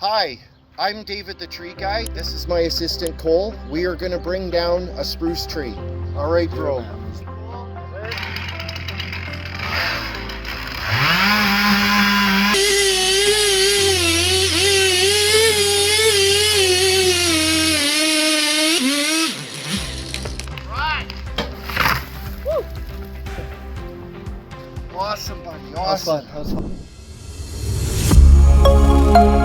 Hi, I'm David the tree guy. This is my assistant Cole. We are gonna bring down a spruce tree. All right, bro. Awesome, buddy. Awesome. That was fun.